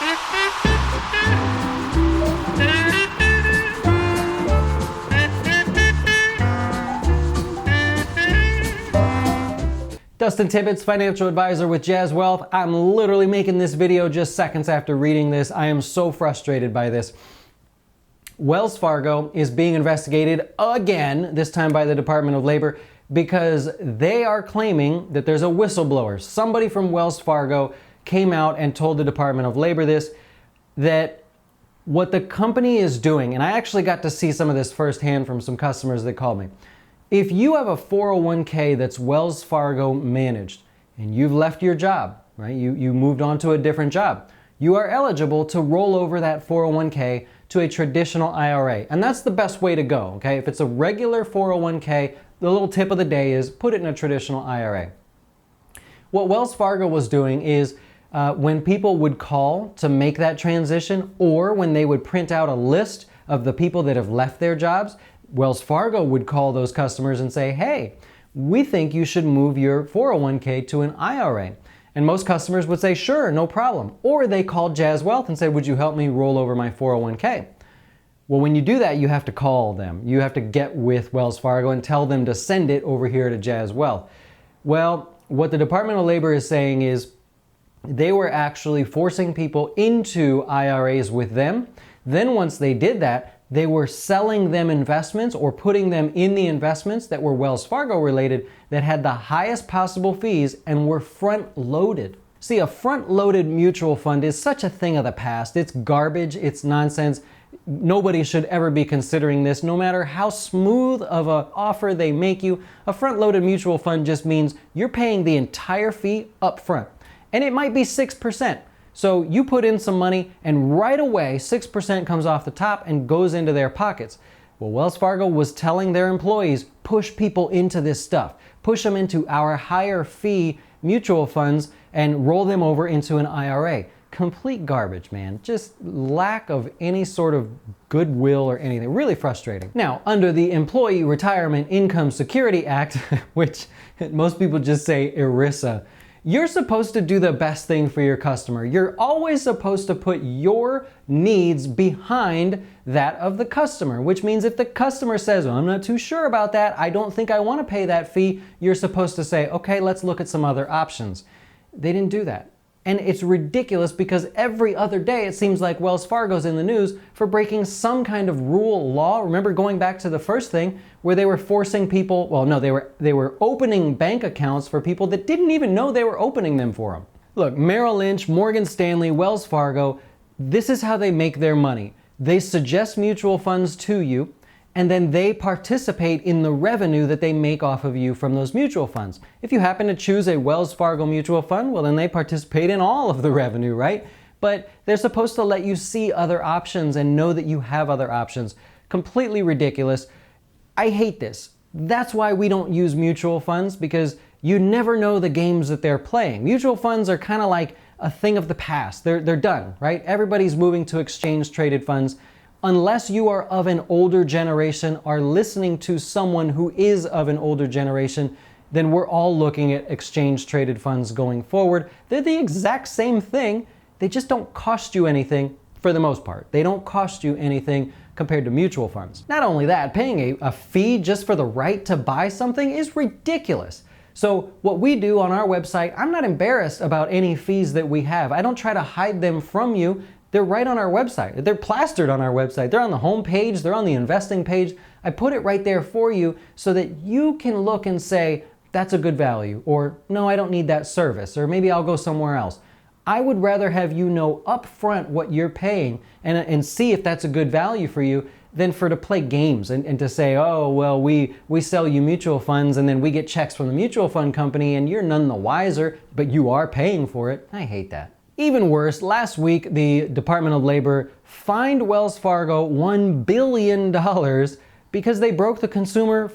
Dustin Tibbetts, financial advisor with Jazz Wealth. I'm literally making this video just seconds after reading this. I am so frustrated by this. Wells Fargo is being investigated again, this time by the Department of Labor, because they are claiming that there's a whistleblower. Somebody from Wells Fargo came out and told the Department of Labor that what the company is doing, and I actually got to see some of this firsthand from some customers that called me. If you have a 401k that's Wells Fargo managed and you've left your job, right? You moved on to a different job, you are eligible to roll over that 401k to a traditional IRA. And that's the best way to go, okay? If it's a regular 401k, the little tip of the day is put it in a traditional IRA. What Wells Fargo was doing is when people would call to make that transition, or when they would print out a list of the people that have left their jobs, Wells Fargo would call those customers and say, hey, we think you should move your 401k to an IRA. And most customers would say, sure, no problem. Or they called Jazz Wealth and said, would you help me roll over my 401k? Well, when you do that, you have to call them. You have to get with Wells Fargo and tell them to send it over here to Jazz Wealth. Well, what the Department of Labor is saying is they were actually forcing people into IRAs with them. Then once they did that, they were selling them investments or putting them in the investments that were Wells Fargo related that had the highest possible fees and were front loaded. See, a front loaded mutual fund is such a thing of the past. It's garbage, it's nonsense. Nobody should ever be considering this, no matter how smooth of an offer they make you. A front loaded mutual fund just means you're paying the entire fee up front. And it might be 6%. So you put in some money and right away 6% comes off the top and goes into their pockets. Well, Wells Fargo was telling their employees, push people into this stuff. Push them into our higher fee mutual funds and roll them over into an IRA. Complete garbage, man. Just lack of any sort of goodwill or anything. Really frustrating. Now, under the Employee Retirement Income Security Act, which most people just say ERISA, you're supposed to do the best thing for your customer. You're always supposed to put your needs behind that of the customer, which means if the customer says, oh, I'm not too sure about that, I don't think I want to pay that fee, you're supposed to say, okay, let's look at some other options. They didn't do that. And it's ridiculous because every other day it seems like Wells Fargo's in the news for breaking some kind of rule, law. Remember going back to the first thing where they were forcing people, well, no, they were opening bank accounts for people that didn't even know they were opening them for them. Look, Merrill Lynch, Morgan Stanley, Wells Fargo, this is how they make their money. They suggest mutual funds to you, and then they participate in the revenue that they make off of you from those mutual funds. If you happen to choose a Wells Fargo mutual fund, well, then they participate in all of the revenue, right? But they're supposed to let you see other options and know that you have other options. Completely ridiculous. I hate this. That's why we don't use mutual funds, because you never know the games that they're playing. Mutual funds are kind of like a thing of the past. They're done, right? Everybody's moving to exchange-traded funds. Unless you are of an older generation, are listening to someone who is of an older generation, then we're all looking at exchange-traded funds going forward. They're the exact same thing. They just don't cost you anything for the most part. They don't cost you anything compared to mutual funds. Not only that, paying a fee just for the right to buy something is ridiculous. So what we do on our website, I'm not embarrassed about any fees that we have. I don't try to hide them from you. They're right on our website. They're plastered on our website. They're on the home page. They're on the investing page. I put it right there for you so that you can look and say, that's a good value, or no, I don't need that service, or maybe I'll go somewhere else. I would rather have you know upfront what you're paying and see if that's a good value for you than for to play games and to say, oh, well, we sell you mutual funds and then we get checks from the mutual fund company and you're none the wiser, but you are paying for it. I hate that. Even worse, last week, the Department of Labor fined Wells Fargo $1 billion because they broke the Consumer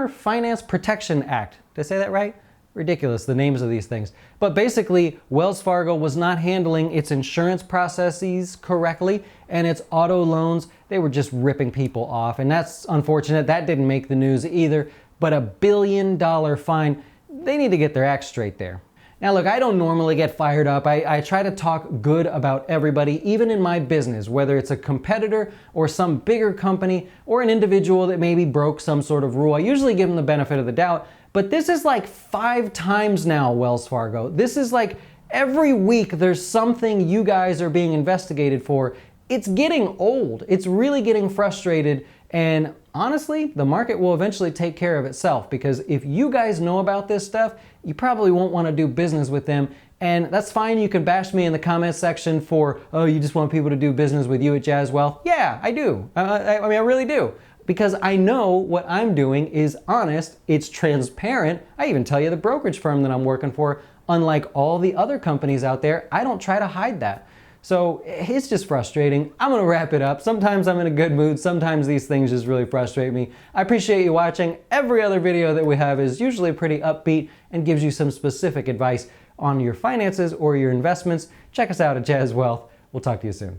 Finance Protection Act. Did I say that right? Ridiculous, the names of these things. But basically, Wells Fargo was not handling its insurance processes correctly and its auto loans. They were just ripping people off, and that's unfortunate. That didn't make the news either, but $1 billion fine. They need to get their act straight there. Now look, I don't normally get fired up. I try to talk good about everybody, even in my business, whether it's a competitor or some bigger company or an individual that maybe broke some sort of rule. I usually give them the benefit of the doubt, but this is like 5 times now, Wells Fargo. This is like every week there's something you guys are being investigated for. It's getting old. It's really getting frustrated. And honestly, the market will eventually take care of itself, because if you guys know about this stuff, you probably won't want to do business with them. And that's fine. You can bash me in the comments section for, oh, you just want people to do business with you at Jazz Wealth. Yeah, I do. I mean, I really do. Because I know what I'm doing is honest, it's transparent. I even tell you the brokerage firm that I'm working for. Unlike all the other companies out there, I don't try to hide that. So it's just frustrating. I'm gonna wrap it up. Sometimes I'm in a good mood. Sometimes these things just really frustrate me. I appreciate you watching. Every other video that we have is usually pretty upbeat and gives you some specific advice on your finances or your investments. Check us out at Jazz Wealth. We'll talk to you soon.